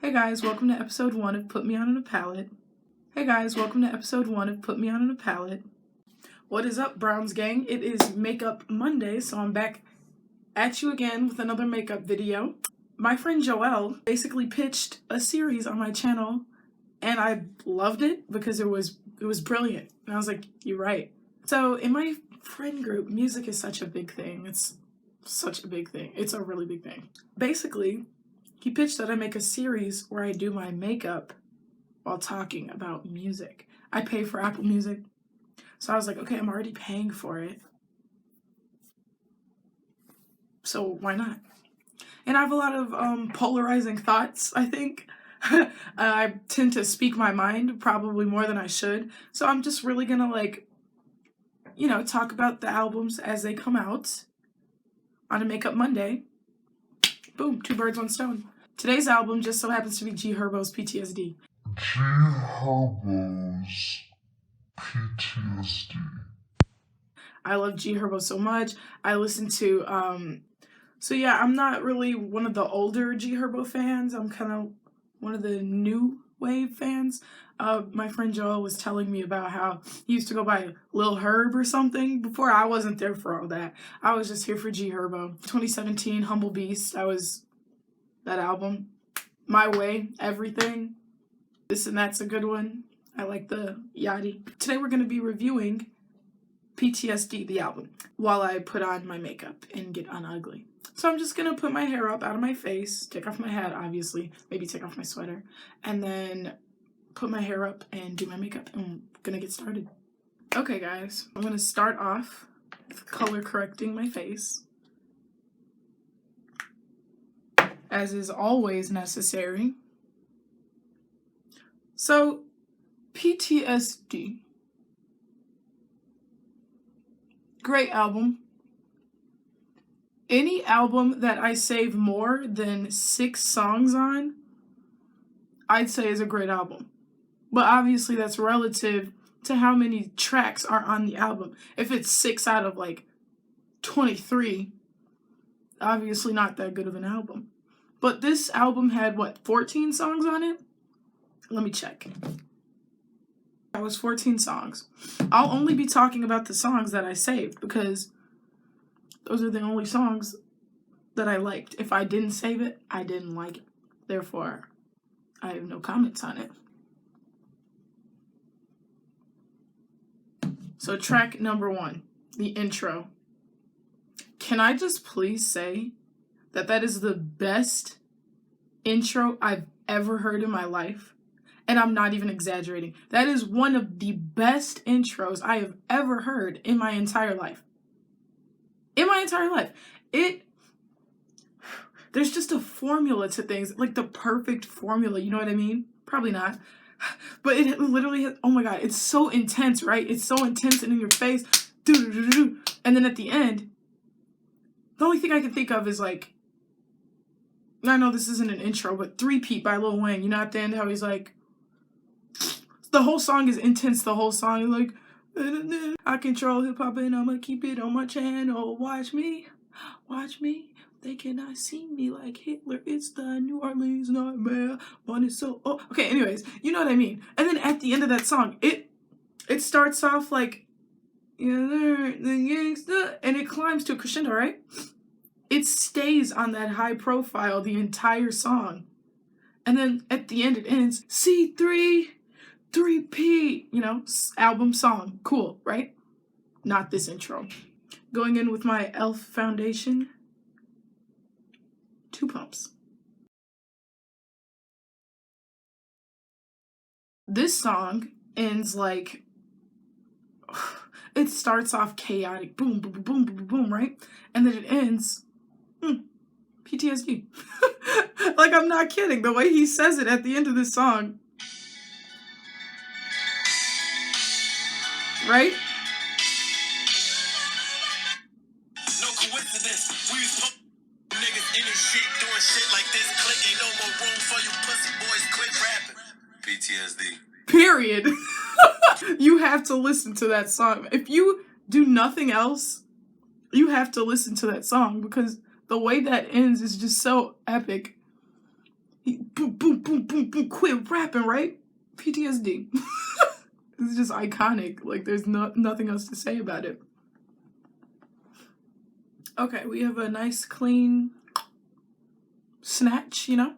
Hey guys, welcome to episode 1 of Put Me On a Palette. Hey guys, welcome to episode 1 of Put Me On a Palette. What is up, Browns gang? It is Makeup Monday, so I'm back at you again with another makeup video. My friend Joelle basically pitched a series on my channel, and I loved it because it was brilliant. And I was like, you're right. So in my friend group, music is such a big thing. It's such a big thing. It's a really big thing. Basically, he pitched that I make a series where I do my makeup while talking about music. I pay for Apple Music, so I was like, okay, I'm already paying for it, so why not? And I have a lot of polarizing thoughts, I think. I tend to speak my mind probably more than I should, so I'm just really gonna talk about the albums as they come out on a Makeup Monday. Boom, 2 birds, 1 stone. Today's album just so happens to be Herbo's PTSD. Herbo's PTSD. I love Herbo so much. I listen to, so yeah, I'm not really one of the older Herbo fans. I'm kind of one of the new wave fans. My friend Joel was telling me about how he used to go by Lil Herb or something. Before, I wasn't there for all that. I was just here for Herbo. 2017, Humble Beast. That album. My Way, Everything. This and That's a good one. I like the Yachty. Today we're going to be reviewing PTSD, the album, while I put on my makeup and get unugly. So I'm just going to put my hair up out of my face, take off my hat, obviously, maybe take off my sweater, and then put my hair up and do my makeup, and I'm going to get started. Okay, guys, I'm going to start off with color correcting my face, as is always necessary. So, PTSD. Great album. Any album that I save more than 6 songs on, I'd say is a great album. But obviously that's relative to how many tracks are on the album. If it's 6 out of 23, obviously not that good of an album. But this album had, 14 songs on it? Let me check. That was 14 songs. I'll only be talking about the songs that I saved because those are the only songs that I liked. If I didn't save it, I didn't like it. Therefore, I have no comments on it. So track number 1, the intro. Can I just please say that is the best intro I've ever heard in my life? And I'm not even exaggerating. That is one of the best intros I have ever heard in my entire life. In my entire life. There's just a formula to things, like the perfect formula, you know what I mean? Probably not. But it literally has, oh my god, it's so intense, right? It's so intense and in your face. And then at the end, the only thing I can think of is I know this isn't an intro, but 3-Peat by Lil Wayne. You know at the end how he's like, the whole song is intense. The whole song is like, I control hip hop and I'ma keep it on my channel. Watch me. They cannot see me like Hitler. It's the New Orleans nightmare. One is so. Oh, okay. Anyways, you know what I mean. And then at the end of that song, it starts off like, the GANGSTA, and it climbs to a crescendo, right? It stays on that high profile the entire song, and then at the end it ends C3. 3-Peat, album song. Cool, right? Not this intro. Going in with my e.l.f. foundation. 2 pumps. This song ends it starts off chaotic. Boom, boom, boom, boom, boom, right? And then it ends, PTSD. I'm not kidding. The way he says it at the end of this song, right? No coincidence. We was niggas in this shit doing shit like this. Click ain't no more room for you pussy boys. Quit rapping. PTSD. Period. You have to listen to that song. If you do nothing else, you have to listen to that song because the way that ends is just so epic. Boom, boom, boom, boom, boom, quit rapping, right? PTSD. It's just iconic. Like, there's nothing else to say about it. Okay, we have a nice, clean snatch, you know?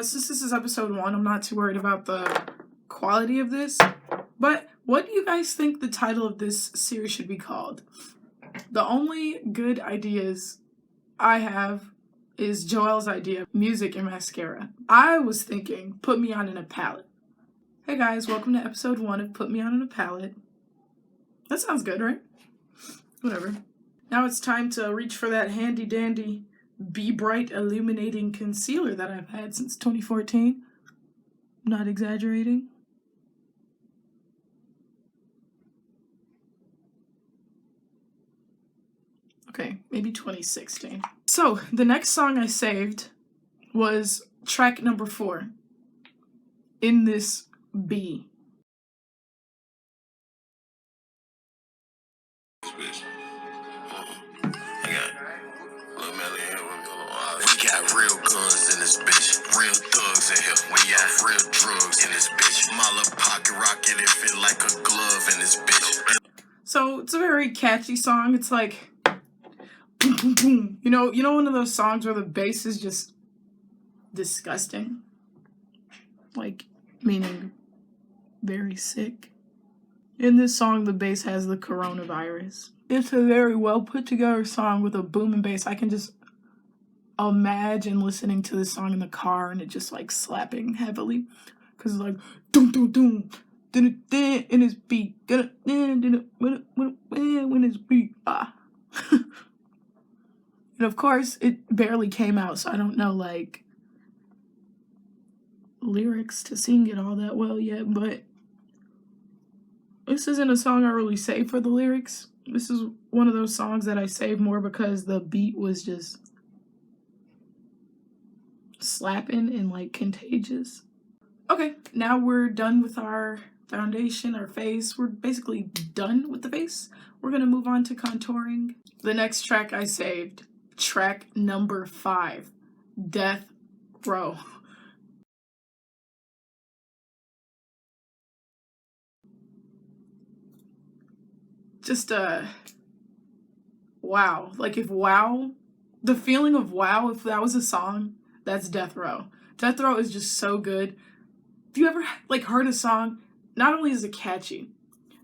Since this is episode 1, I'm not too worried about the quality of this. But what do you guys think the title of this series should be called? The only good ideas I have is Joel's idea, music and mascara. I was thinking, put me on in a palette. Hey guys, welcome to episode 1 of Put Me On in a Palette. That sounds good, right? Whatever. Now it's time to reach for that handy dandy Be Bright illuminating concealer that I've had since 2014. Not exaggerating. Okay, maybe 2016. So, the next song I saved was track number 4, In This B. We got real guns in this bitch, real thugs in here. We got real drugs in this bitch. My little pocket rocket, it fit like a glove in this bitch. So it's a very catchy song. It's like boom, boom, boom. You know one of those songs where the bass is just disgusting, like meaning very sick. In this song, the bass has the coronavirus. It's a very well put together song with a booming bass. I can just imagine listening to this song in the car and it just like slapping heavily, because it's like doom doom doom, in his beat, when his beat, and of course it barely came out, so I don't know like lyrics to sing it all that well yet, but this isn't a song I really save for the lyrics. This is one of those songs that I save more because the beat was just slapping and like contagious. Okay, now we're done with our foundation, our face. We're basically done with the face. We're gonna move on to contouring. The next track I saved, track number 5, Death Row. Just wow. Like if wow, the feeling of wow, if that was a song, that's Death Row. Death Row is just so good. If you ever like heard a song, not only is it catchy,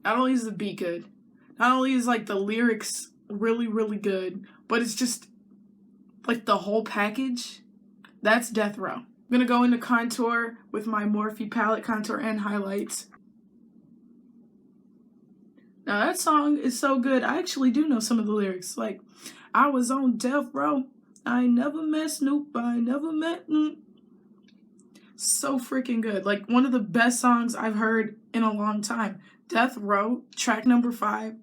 not only is the beat good, not only is like the lyrics really, really good, but it's just like the whole package, that's Death Row. I'm gonna go into contour with my Morphe palette, contour and highlights. Now that song is so good, I actually do know some of the lyrics. Like, I was on death row, I ain't never met Snoop, I ain't never met So freaking good. Like, one of the best songs I've heard in a long time. Death Row, track number 5.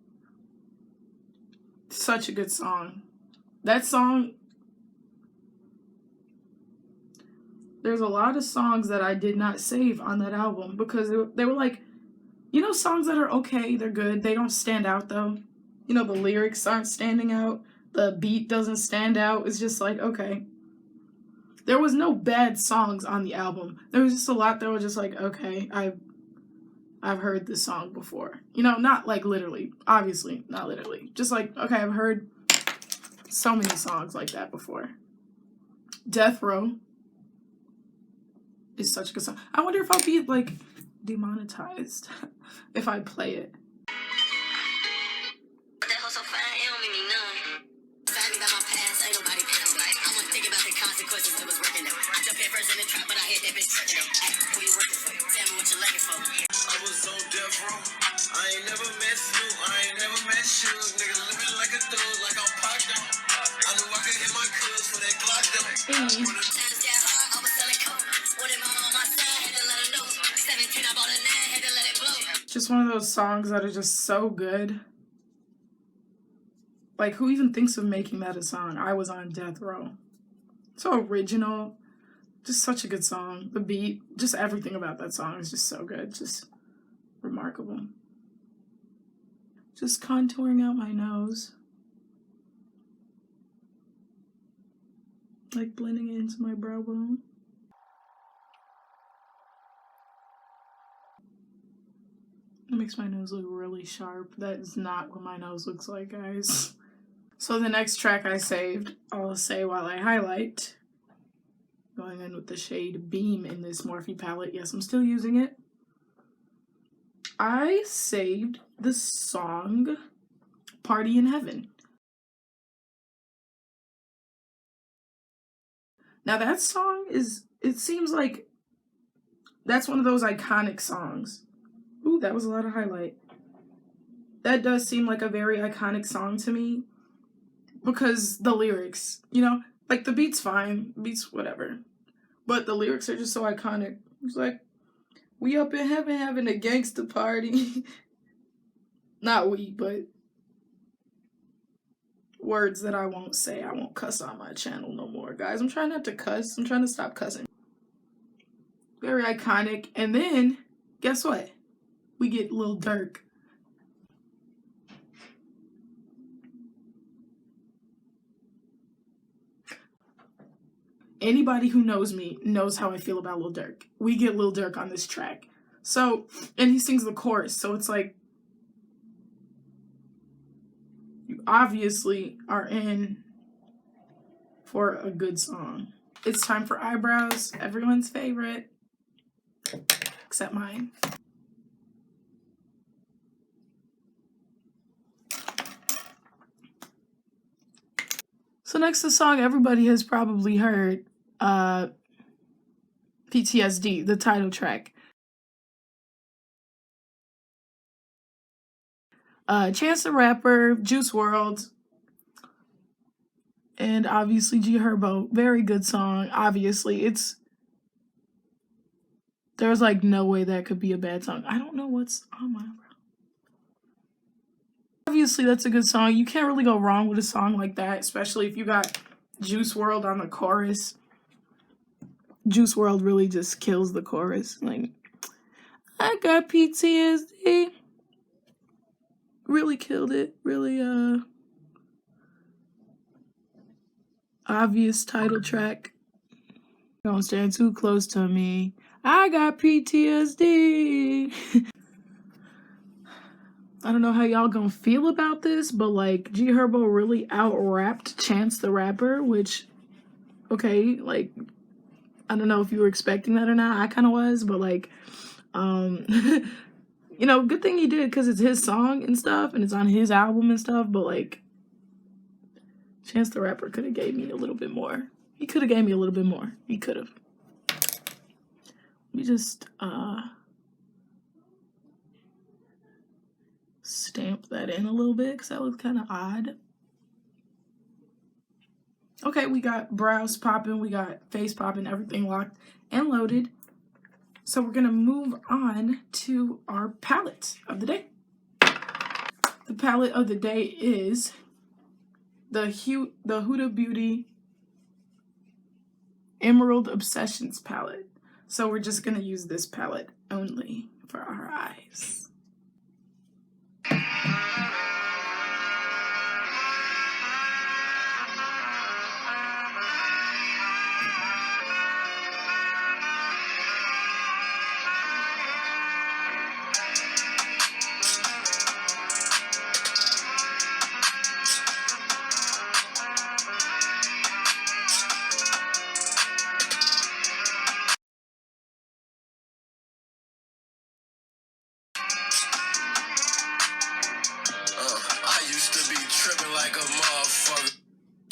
Such a good song. That song, there's a lot of songs that I did not save on that album because they were like, you know, songs that are okay, they're good, they don't stand out though. You know, the lyrics aren't standing out, the beat doesn't stand out, it's just like, okay. There was no bad songs on the album. There was just a lot that were just like, okay, I've heard this song before. You know, not like literally, obviously, not literally. Just like, okay, I've heard so many songs like that before. Death Row is such a good song. I wonder if I'll be like demonetized if I play it. Just one of those songs that are just so good. Like, who even thinks of making that a song? I was on death row. So original. Just such a good song. The beat, just everything about that song is just so good. Just remarkable. Just contouring out my nose. Like blending it into my brow bone. It makes my nose look really sharp. That is not what my nose looks like, guys. So the next track I saved, I'll say while I highlight. Going in with the shade Beam in this Morphe palette. Yes, I'm still using it. I saved the song Party in Heaven. Now that song is, it seems like that's one of those iconic songs. Ooh, that was a lot of highlight. That does seem like a very iconic song to me because the lyrics, you know, like the beat's fine, beat's whatever, but the lyrics are just so iconic. It's like, we up in heaven having a gangsta party. Not we, but words that I won't say. I won't cuss on my channel no more, guys. I'm trying not to cuss. I'm trying to stop cussing. Very iconic. And then, guess what? We get Lil Durk. Anybody who knows me knows how I feel about Lil Durk. We get Lil Durk on this track. So, and he sings the chorus. So it's like, you obviously are in for a good song. It's time for eyebrows. Everyone's favorite. Except mine. So next, the song everybody has probably heard, PTSD, the title track. Chance the Rapper, Juice WRLD, and obviously G Herbo. Very good song. Obviously, there's like no way that could be a bad song. I don't know what's on my eyebrow. Obviously, that's a good song. You can't really go wrong with a song like that, especially if you got Juice WRLD on the chorus. Juice WRLD really just kills the chorus. Like, I got PTSD. Really killed it. Really, obvious title track. Don't stand too close to me. I got PTSD. I don't know how y'all gonna feel about this, but like G Herbo really out-rapped Chance the Rapper, which, okay, like, I don't know if you were expecting that or not. I kind of was, but like, you know, good thing he did because it's his song and stuff, and it's on his album and stuff, but like, Chance the Rapper could have gave me a little bit more. He could have gave me a little bit more. He could have. We just, stamp that in a little bit because that looks kind of odd. Okay, we got brows popping, we got face popping, everything locked and loaded. So we're gonna move on to our palette of the day. The palette of the day is the Huda Beauty Emerald Obsessions palette. So we're just gonna use this palette only for our eyes. Like a motherfucker.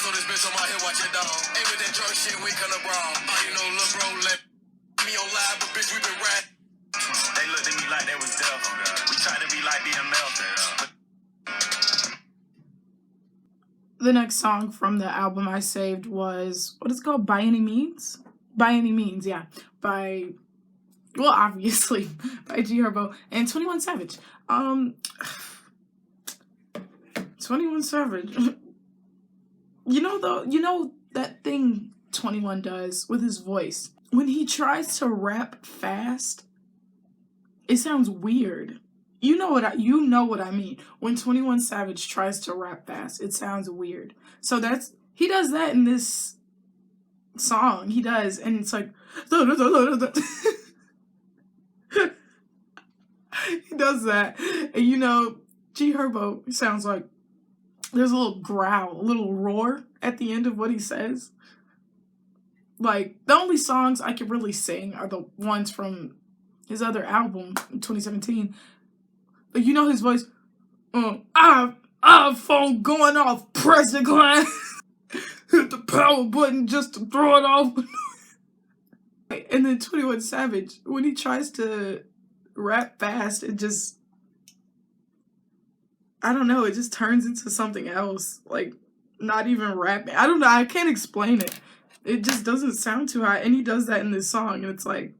So this bitch on my head, watch it down. Ain't with that drunk shit, we kinda brown. Oh, you know, lil' bro, let me on live, but bitch, we been rad. They looked at me like they was deaf. We tried to be like DML. The next song from the album I saved was, what is it called? By Any Means? By Any Means, yeah. Well, obviously, by G Herbo and 21 Savage. 21 Savage. You know that thing 21 does with his voice. When he tries to rap fast, it sounds weird. You know what I mean. When 21 Savage tries to rap fast, it sounds weird. So he does that in this song. He does, and it's like he does that. And you know, G Herbo sounds like there's a little growl, a little roar at the end of what he says. Like, the only songs I can really sing are the ones from his other album in 2017. But you know his voice, iPhone going off, press the glass, hit the power button just to throw it off. And then 21 Savage, when he tries to rap fast, it just, I don't know, it just turns into something else. Like, not even rapping. I don't know, I can't explain it. It just doesn't sound too high. And he does that in this song, and it's like,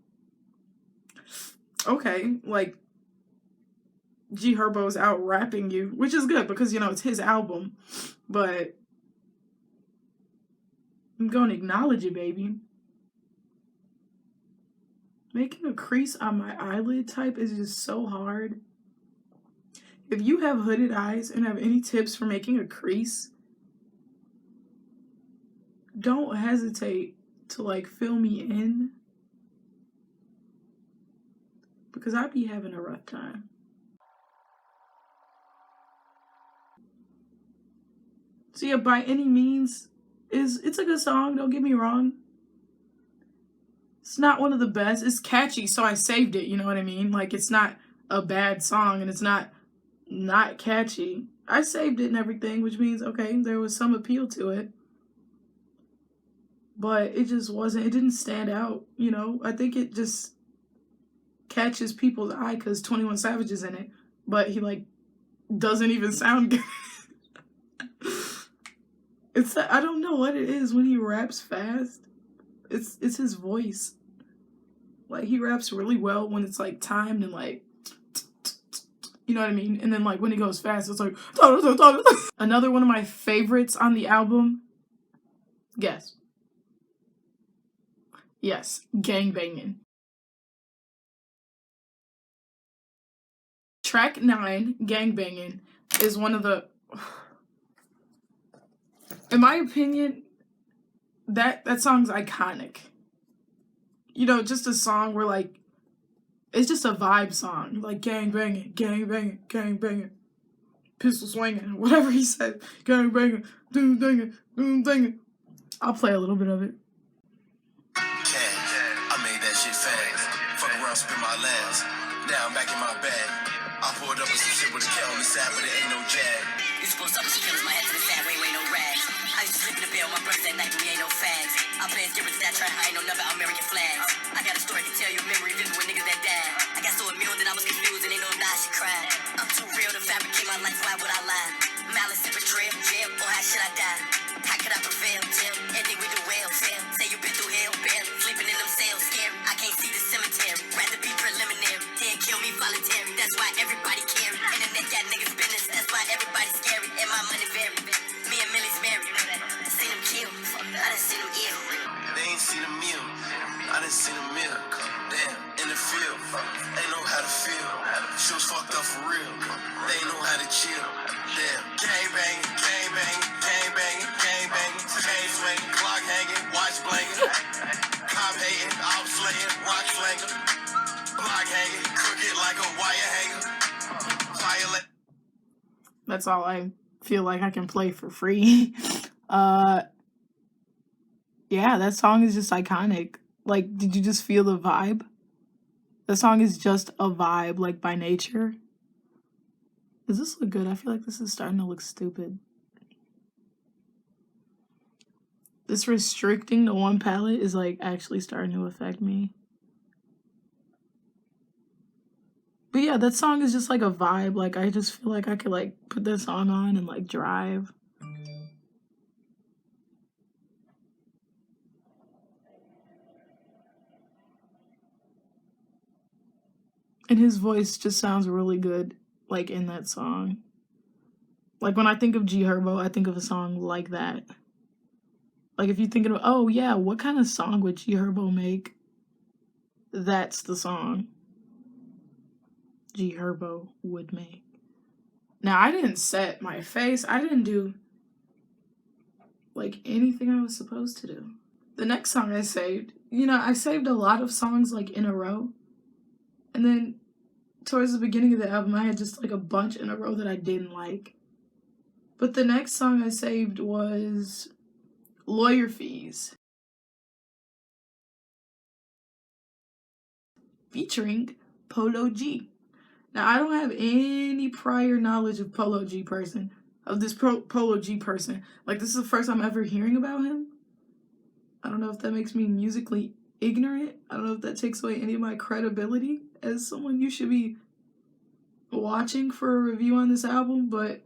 okay, like, G Herbo's out rapping you, which is good because, you know, it's his album. But I'm gonna acknowledge it, baby. Making a crease on my eyelid type is just so hard. If you have hooded eyes and have any tips for making a crease, don't hesitate to, like, fill me in. Because I be having a rough time. So yeah, By Any Means, it's a good song, don't get me wrong. It's not one of the best. It's catchy, so I saved it, you know what I mean? Like, it's not a bad song, and it's not catchy. I saved it and everything, which means, okay, there was some appeal to it. But it just wasn't, it didn't stand out, you know? I think it just catches people's eye because 21 Savage is in it. But he, like, doesn't even sound good. It's, I don't know what it is when he raps fast. It's his voice. Like, he raps really well when it's, like, timed and, like, you know what I mean? And then, like, when he goes fast, it's like, Another one of my favorites on the album, guess. Yes, Gangbangin'. Track 9, Gangbangin', is one of the, in my opinion, that song's iconic. You know, just a song where, like, it's just a vibe song. Like, gang banging, gang banging, gang banging, pistol swinging, whatever he said. Gang banging, doom danging, doom danging. I'll play a little bit of it. I made that shit fast. Fuck around, spin my last. Now I'm back in my bag. I pulled up with some shit with a cat on the side, but it ain't no jag. You supposed to some killers, my head to the side, ain't no rags. I used to sleep in the bed with my brothers at night, but we ain't no fags. I play as different that try, I ain't no number, American flags. I got a story to tell you, memory vivid with niggas that died. I got so immune that I was confused and ain't no lie, she cried. I'm too real to fabricate my life, why would I lie? Malice and betrayal, jail, or how should I die? How could I prevail, Tim? Anything we do well, fail. Say you been through hell, barely sleeping in them cells, scary. I can't see the cemetery, rather be preliminary. Then kill me voluntary, that's why everybody carry. Internet got niggas business, that's why everybody's scary. And my money vary, me and Millie's married. I seen them kill, I done seen them ill. They ain't seen a meal, I done seen a meal. Damn, in the field, they know how to feel. She was fucked up for real, they know how to chill. Damn, gang banging, gang banging, gang banging, gang banging, chain swinging, clock hanging, watch blinging, cop hating, off slaying, rock slinging, block hanging, crooked like a wire hanger, violent. That's all I feel like I can play for free. Yeah, that song is just iconic. Like, did you just feel the vibe? The song is just a vibe, like, by nature. Does this look good? I feel like this is starting to look stupid. This restricting to one palette is, like, actually starting to affect me. But yeah, that song is just, like, a vibe. Like, I just feel like I could, like, put that song on and, like, drive. And his voice just sounds really good, like, in that song. Like, when I think of G Herbo, I think of a song like that. Like, if you think of, oh, yeah, what kind of song would G Herbo make? That's the song G Herbo would make. Now, I didn't set my face. I didn't do, like, anything I was supposed to do. The next song I saved, you know, I saved a lot of songs, like, in a row. And then towards the beginning of the album, I had just like a bunch in a row that I didn't like. But the next song I saved was Lawyer Fees, featuring Polo G. Now, I don't have any prior knowledge of Polo G person, of this Polo G person. Like, this is the first I'm ever hearing about him. I don't know if that makes me musically ignorant. I don't know if that takes away any of my credibility as someone you should be watching for a review on this album, but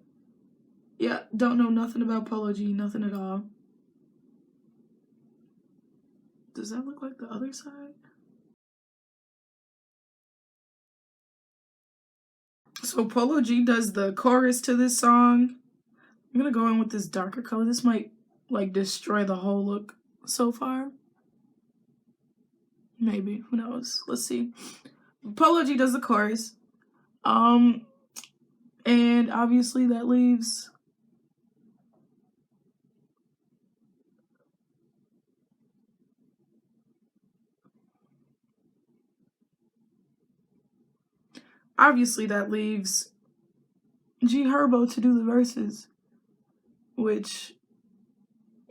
yeah, don't know nothing about Polo G, nothing at all. Does that look like the other side? So Polo G does the chorus to this song. I'm gonna go in with this darker color. This might like destroy the whole look so far. Maybe, who knows? Let's see. Polo G does the chorus. And obviously that leaves G Herbo to do the verses, which,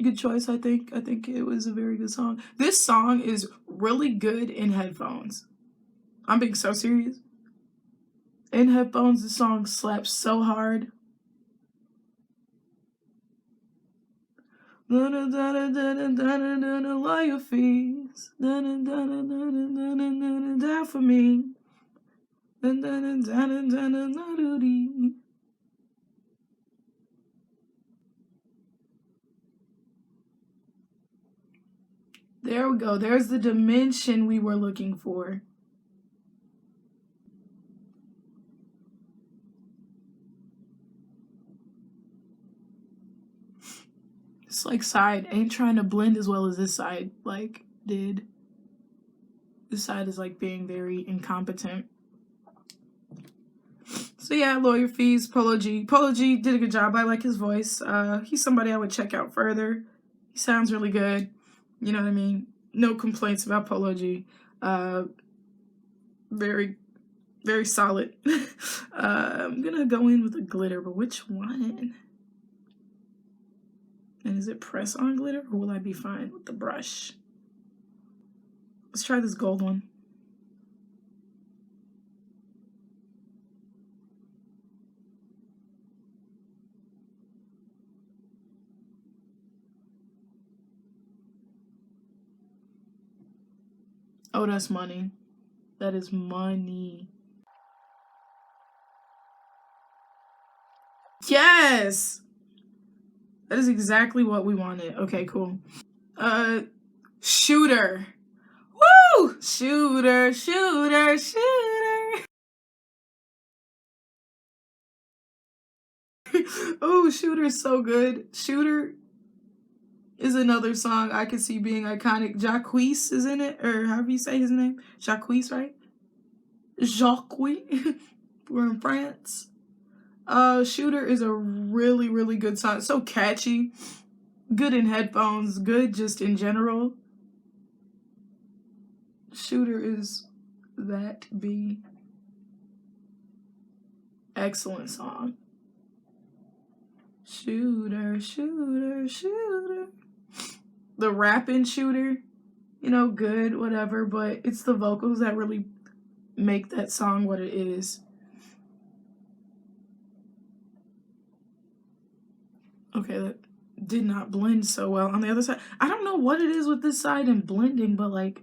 good choice, I think. I think it was a very good song. This song is really good in headphones. I'm being so serious. In headphones, the song slaps so hard. Lawyer fees, die for me. There we go. There's the dimension we were looking for. This like side ain't trying to blend as well as this side like did. This side is like being very incompetent. So yeah, Lawyer Fees, Polo G. Polo G did a good job. I like his voice. He's somebody I would check out further. He sounds really good. You know what I mean? No complaints about Polo G. Very, very solid. I'm gonna go in with a glitter, but which one? And is it press on glitter or will I be fine with the brush? Let's try this gold one. Oh, that's money. That is money. Yes! That is exactly what we wanted. Okay, cool. Shooter. Woo! Shooter, shooter, shooter. Oh, Shooter is so good. Shooter is another song I could see being iconic. Jacquees is in it, or however you say his name. Jacquees, right? Jacques. We're in France. Shooter is a really, really good song. It's so catchy. Good in headphones. Good just in general. Shooter is that be excellent song. Shooter, shooter, shooter. The rapping Shooter, you know, good, whatever, but it's the vocals that really make that song what it is. Okay, that did not blend so well on the other side. I don't know what it is with this side and blending, but like,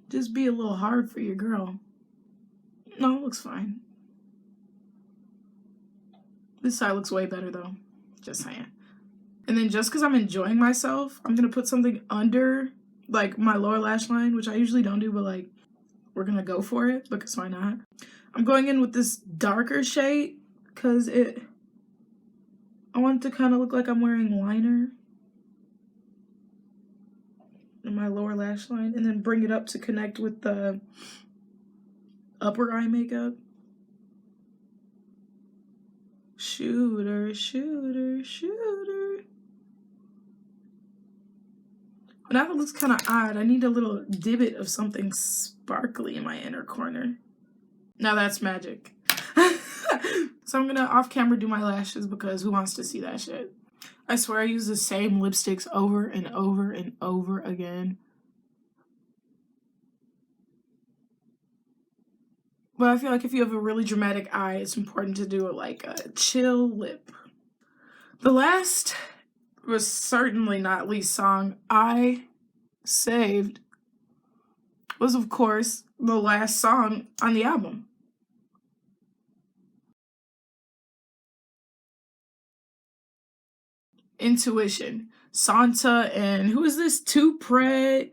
just be a little hard for your girl. No, it looks fine. This side looks way better though, just saying. And then just because I'm enjoying myself, I'm gonna put something under like my lower lash line, which I usually don't do, but like we're gonna go for it because why not? I'm going in with this darker shade because I want it to kind of look like I'm wearing liner in my lower lash line and then bring it up to connect with the upper eye makeup. Shooter, shooter, shooter. But now it looks kind of odd. I need a little divot of something sparkly in my inner corner. Now that's magic. So I'm gonna off camera do my lashes because who wants to see that shit? I swear I use the same lipsticks over and over and over again. But I feel like if you have a really dramatic eye, it's important to do it like a chill lip. The last was certainly not least song I saved was, of course, the last song on the album. Intuition. Santa and who is this? Too preteen,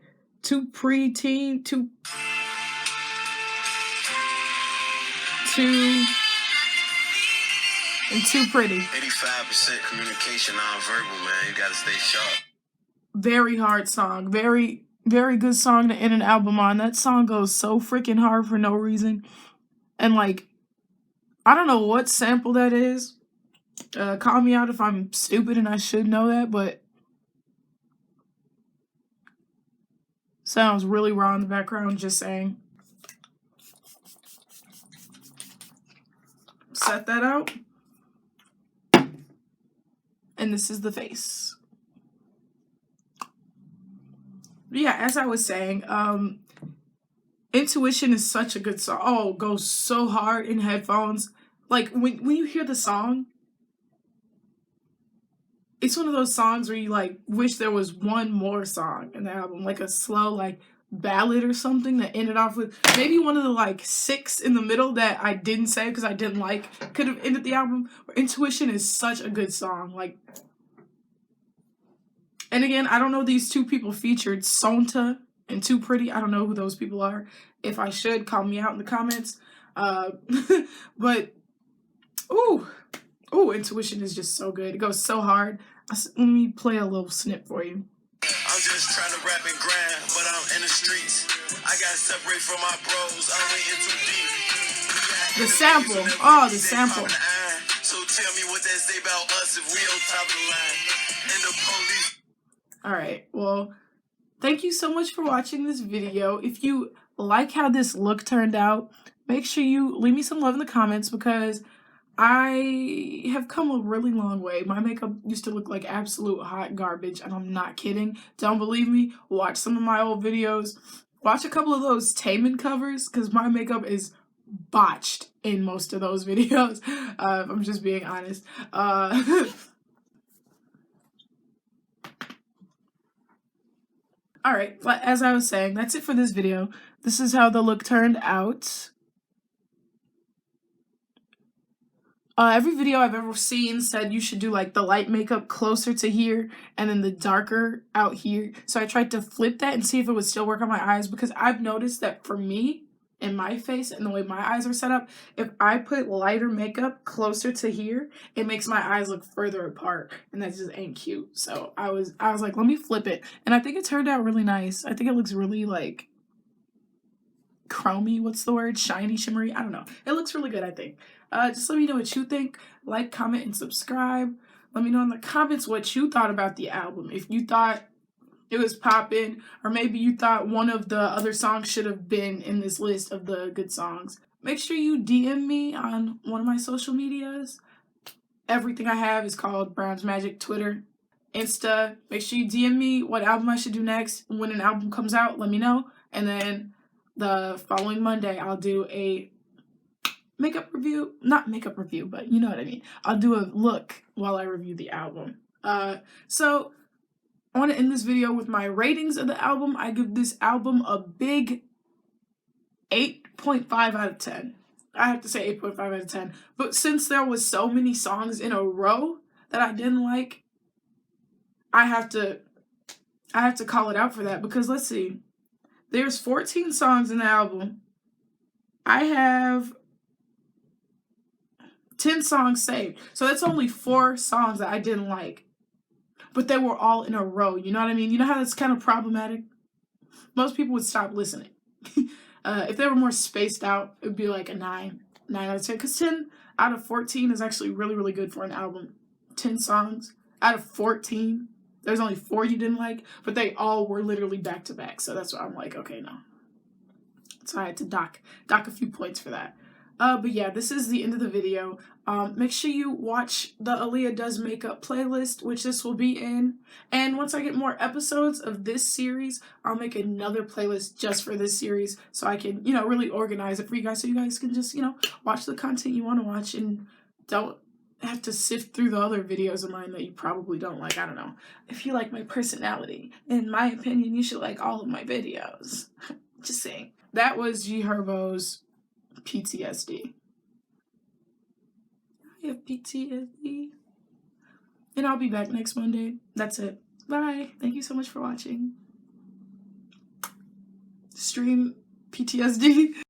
and Too Pretty. 85% communication non-verbal, man. You gotta stay sharp. Very hard song. Very, very good song to end an album on. That song goes so freaking hard for no reason. And like, I don't know what sample that is. Call me out if I'm stupid and I should know that, but sounds really raw in the background, just saying. Set that out. And this is the face. But yeah, as I was saying, Intuition is such a good song. Oh, it goes so hard in headphones. Like, when you hear the song, it's one of those songs where you, like, wish there was one more song in the album. Like a slow, like, ballad or something that ended off with maybe one of the, like, 6 in the middle that I didn't say because I didn't like. Could have ended the album. Intuition is such a good song. Like, and again, I don't know these two people featured, Santa and Too Pretty. I don't know who those people are. If I should, call me out in the comments. But, ooh, Intuition is just so good. It goes so hard. Let me play a little snip for you. I'm just trying to rap and grind, but I'm in the streets. I got separate from my bros. I went in too deep. The sample. Oh, the sample. So tell me what that say about us if we on top of the line. And the police. All right, well, thank you so much for watching this video. If you like how this look turned out, make sure you leave me some love in the comments because I have come a really long way. My makeup used to look like absolute hot garbage, and I'm not kidding. Don't believe me? Watch some of my old videos. Watch a couple of those Taman covers because my makeup is botched in most of those videos. I'm just being honest. Alright, but as I was saying, that's it for this video. This is how the look turned out. Every video I've ever seen said you should do like the light makeup closer to here and then the darker out here. So I tried to flip that and see if it would still work on my eyes because I've noticed that for me, in my face and the way my eyes are set up, if I put lighter makeup closer to here, it makes my eyes look further apart and that just ain't cute. So I was like, let me flip it. And I think it turned out really nice. I think it looks really like chromy, what's the word? Shiny, shimmery, I don't know. It looks really good, I think. Just let me know what you think. Like, comment, and subscribe. Let me know in the comments what you thought about the album. If you thought it was poppin', or maybe you thought one of the other songs should have been in this list of the good songs. Make sure you DM me on one of my social medias. Everything I have is called Brown's Magic. Twitter, Insta. Make sure you DM me what album I should do next. When an album comes out, let me know. And then the following Monday, I'll do a makeup review. Not makeup review, but you know what I mean. I'll do a look while I review the album. So I want to end this video with my ratings of the album. I give this album a big 8.5 out of 10. I have to say 8.5 out of 10. But since there was so many songs in a row that I didn't like, I have to call it out for that because let's see. There's 14 songs in the album. I have 10 songs saved. So that's only 4 songs that I didn't like. But they were all in a row. You know what I mean? You know how that's kind of problematic? Most people would stop listening. If they were more spaced out, it would be like a 9 out of 10. Because 10 out of 14 is actually really, really good for an album. 10 songs out of 14 There's only 4 you didn't like, but they all were literally back to back. So that's why I'm like, okay, no. So I had to dock a few points for that. But yeah, this is the end of the video. Make sure you watch the Aaliyah Does Makeup playlist, which this will be in. And once I get more episodes of this series, I'll make another playlist just for this series so I can, really organize it for you guys so you guys can just, watch the content you want to watch and don't have to sift through the other videos of mine that you probably don't like. I don't know. If you like my personality, in my opinion, you should like all of my videos. Just saying. That was Herbo's PTSD. I have PTSD. And I'll be back next Monday. That's it. Bye. Thank you so much for watching. Stream PTSD.